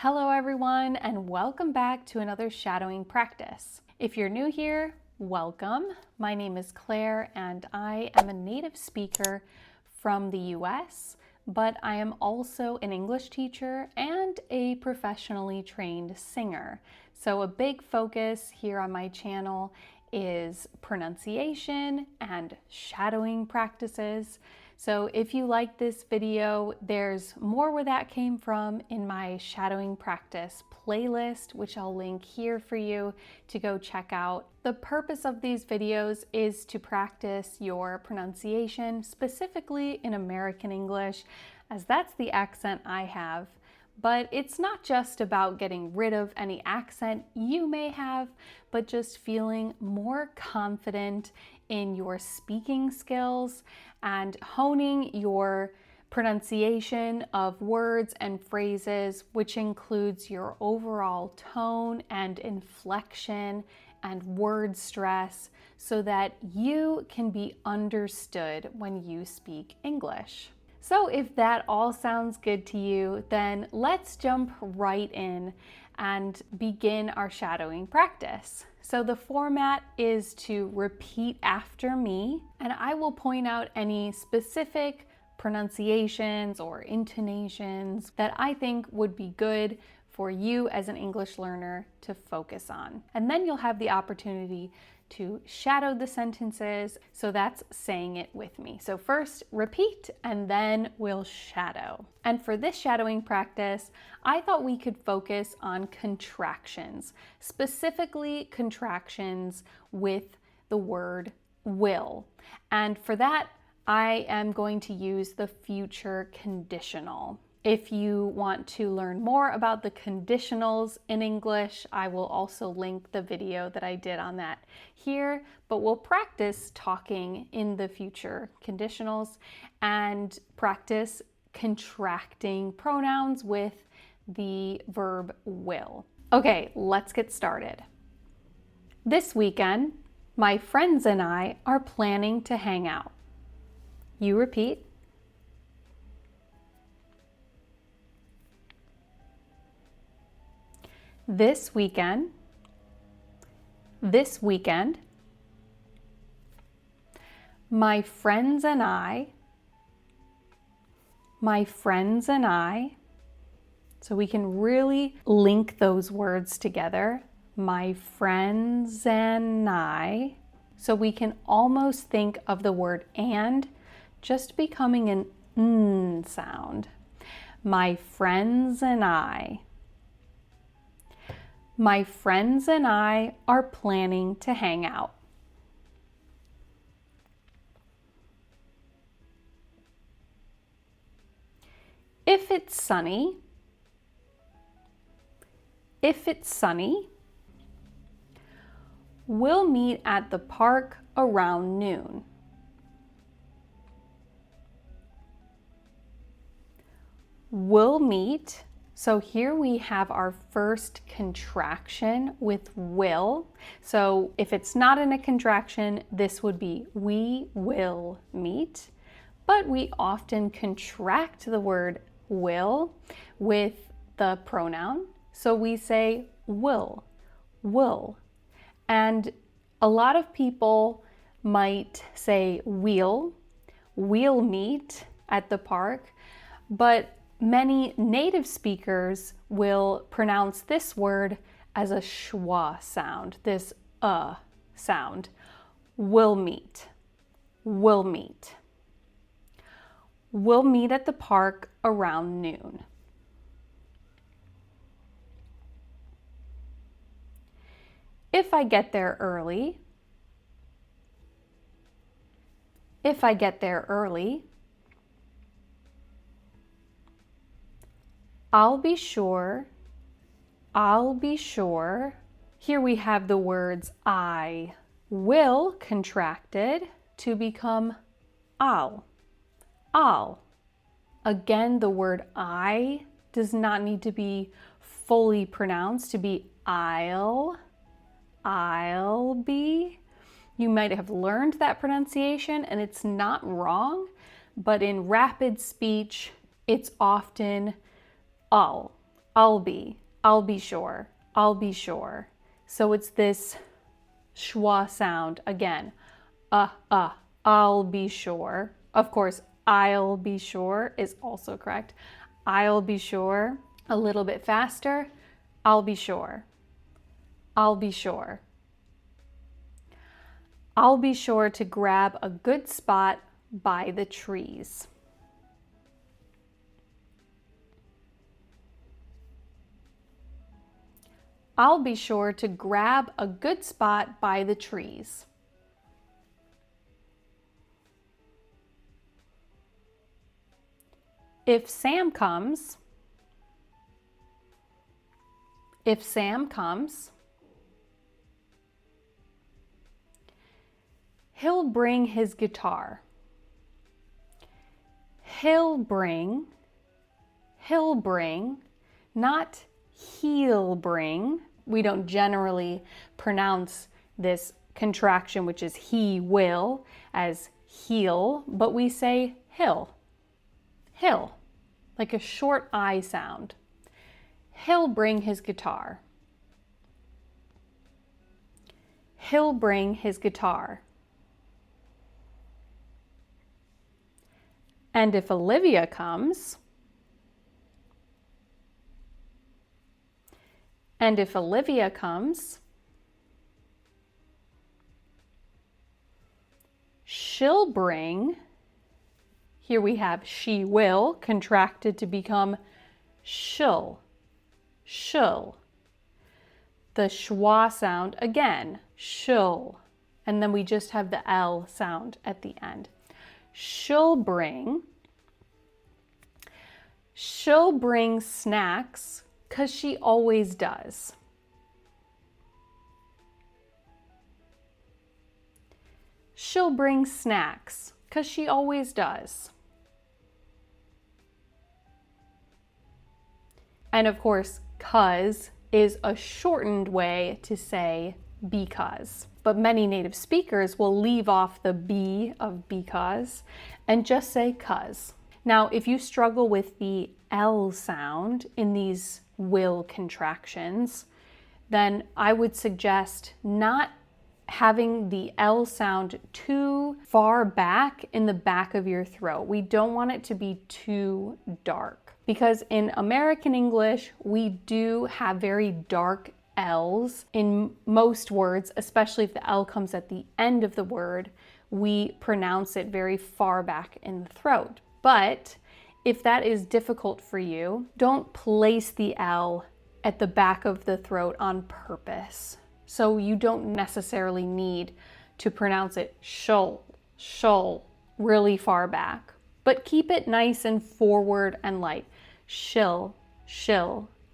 Hello everyone, and welcome back to another shadowing practice. If you're new here, welcome. My name is Claire and I am a native speaker from the US, but I am also an English teacher and a professionally trained singer. So a big focus here on my channel is pronunciation and shadowing practices. So if you like this video, there's more where that came from in my shadowing practice playlist, which I'll link here for you to go check out. The purpose of these videos is to practice your pronunciation, specifically in American English, as that's the accent I have. But it's not just about getting rid of any accent you may have, but just feeling more confident in your speaking skills and honing your pronunciation of words and phrases, which includes your overall tone and inflection and word stress, so that you can be understood when you speak English. So if that all sounds good to you, then let's jump right in and begin our shadowing practice. So the format is to repeat after me, and I will point out any specific pronunciations or intonations that I think would be good for you as an English learner to focus on. And then you'll have the opportunity to shadow the sentences, so that's saying it with me. So first repeat and then we'll shadow. And for this shadowing practice, I thought we could focus on contractions, specifically contractions with the word will. And for that, I am going to use the future conditional. If you want to learn more about the conditionals in English, I will also link the video that I did on that here, but we'll practice talking in the future conditionals and practice contracting pronouns with the verb will. Okay, let's get started. This weekend, my friends and I are planning to hang out. You repeat. This weekend, my friends and I, so we can really link those words together, my friends and I, so we can almost think of the word and just becoming an n sound. My friends and I. My friends and I are planning to hang out. If it's sunny, we'll meet at the park around noon. We'll meet. So here we have our first contraction with will. So if it's not in a contraction, this would be we will meet. But we often contract the word will with the pronoun. So we say will. And a lot of people might say we'll meet at the park, but many native speakers will pronounce this word as a schwa sound, this sound. We'll meet. We'll meet at the park around noon. If I get there early, I'll be sure. Here we have the words I will contracted to become I'll. Again, the word I does not need to be fully pronounced to be I'll be. You might have learned that pronunciation and it's not wrong, but in rapid speech, it's often I'll. I'll be sure, I'll be sure. So it's this schwa sound again. I'll be sure. Of course, I'll be sure is also correct. I'll be sure. A little bit faster. I'll be sure. I'll be sure. I'll be sure to grab a good spot by the trees. I'll be sure to grab a good spot by the trees. If Sam comes, he'll bring his guitar. He'll bring, not he'll bring. We don't generally pronounce this contraction, which is he will, as he'll, but we say he'll, like a short I sound. He'll bring his guitar. He'll bring his guitar. And if Olivia comes, she'll bring, here we have she will contracted to become she'll. The schwa sound again, she'll. And then we just have the L sound at the end. She'll bring snacks because she always does. She'll bring snacks because she always does. And of course, 'cause is a shortened way to say because. But many native speakers will leave off the B of because and just say 'cause. Now, if you struggle with the L sound in these will contractions, then I would suggest not having the L sound too far back in the back of your throat. We don't want it to be too dark, because in American English, we do have very dark L's in most words, especially if the L comes at the end of the word, we pronounce it very far back in the throat. But if that is difficult for you, don't place the L at the back of the throat on purpose. So you don't necessarily need to pronounce it shul, really far back. But keep it nice and forward and light. Shill.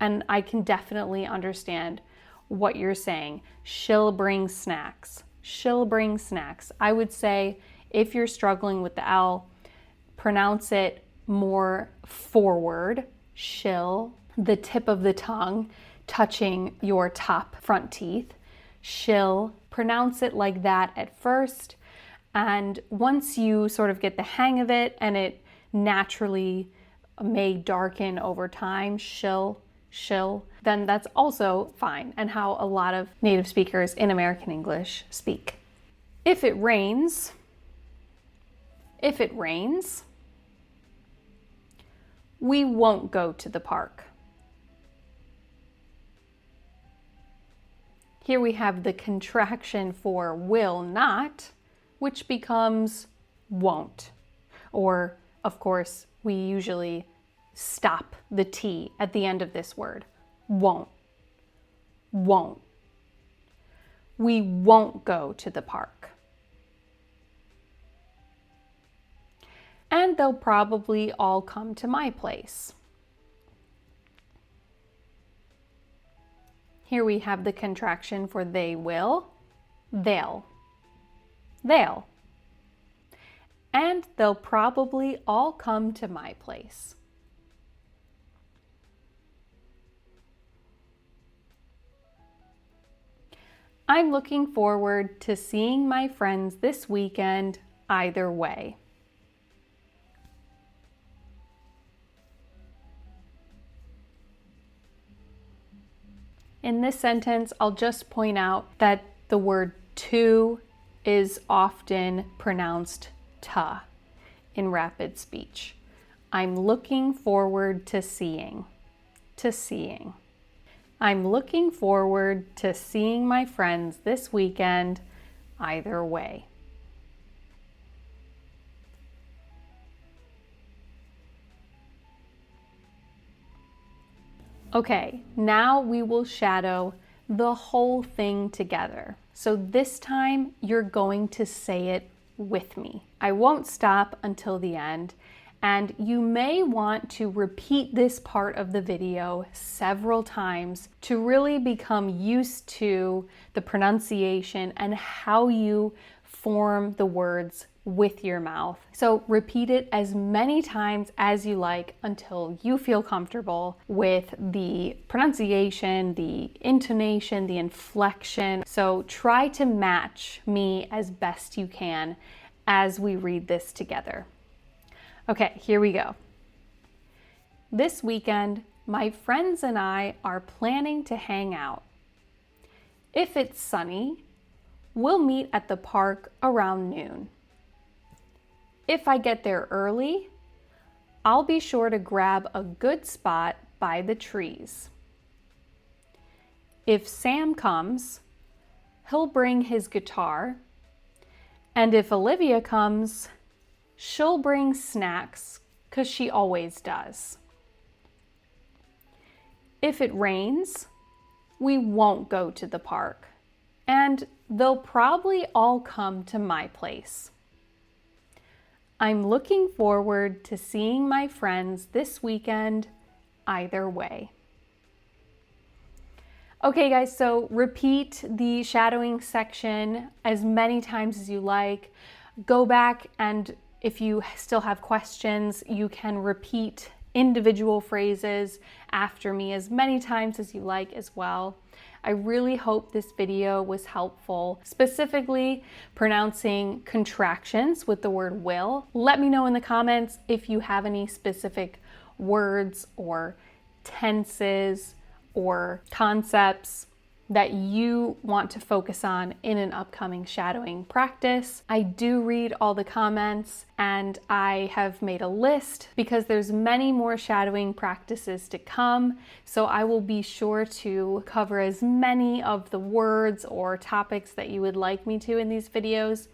And I can definitely understand what you're saying. She'll bring snacks. I would say if you're struggling with the L, pronounce it more forward. She'll, the tip of the tongue touching your top front teeth. She'll, pronounce it like that at first. And once you sort of get the hang of it and it naturally may darken over time, shill, then that's also fine, and how a lot of native speakers in American English speak. If it rains, we won't go to the park. Here we have the contraction for will not, which becomes won't. Or, of course, we usually stop the T at the end of this word. Won't. We won't go to the park. And they'll probably all come to my place. Here we have the contraction for they will, they'll. And they'll probably all come to my place. I'm looking forward to seeing my friends this weekend either way. In this sentence, I'll just point out that the word to is often pronounced ta in rapid speech. I'm looking forward to seeing. To seeing. I'm looking forward to seeing my friends this weekend, either way. Okay, now we will shadow the whole thing together. So this time you're going to say it with me. I won't stop until the end, and you may want to repeat this part of the video several times to really become used to the pronunciation and how you form the words with your mouth. So repeat it as many times as you like until you feel comfortable with the pronunciation, the intonation, the inflection. So try to match me as best you can as we read this together. Okay, here we go. This weekend, my friends and I are planning to hang out. If it's sunny, we'll meet at the park around noon. If I get there early, I'll be sure to grab a good spot by the trees. If Sam comes, he'll bring his guitar, and if Olivia comes, she'll bring snacks, 'cause she always does. If it rains, we won't go to the park, and they'll probably all come to my place. I'm looking forward to seeing my friends this weekend, either way. Okay guys, so repeat the shadowing section as many times as you like. Go back, and if you still have questions, you can repeat individual phrases after me as many times as you like as well. I really hope this video was helpful, specifically pronouncing contractions with the word will. Let me know in the comments if you have any specific words or tenses or concepts that you want to focus on in an upcoming shadowing practice. I do read all the comments, and I have made a list because there's many more shadowing practices to come. So I will be sure to cover as many of the words or topics that you would like me to in these videos.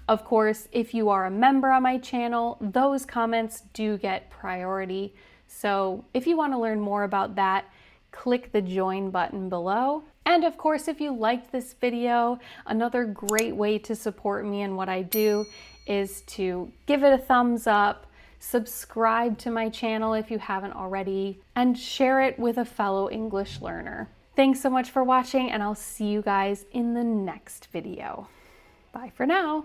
Of course, if you are a member on my channel, those comments do get priority. So if you want to learn more about that, click the join button below. And of course, if you liked this video, another great way to support me in what I do is to give it a thumbs up, subscribe to my channel if you haven't already, and share it with a fellow English learner. Thanks so much for watching, and I'll see you guys in the next video. Bye for now.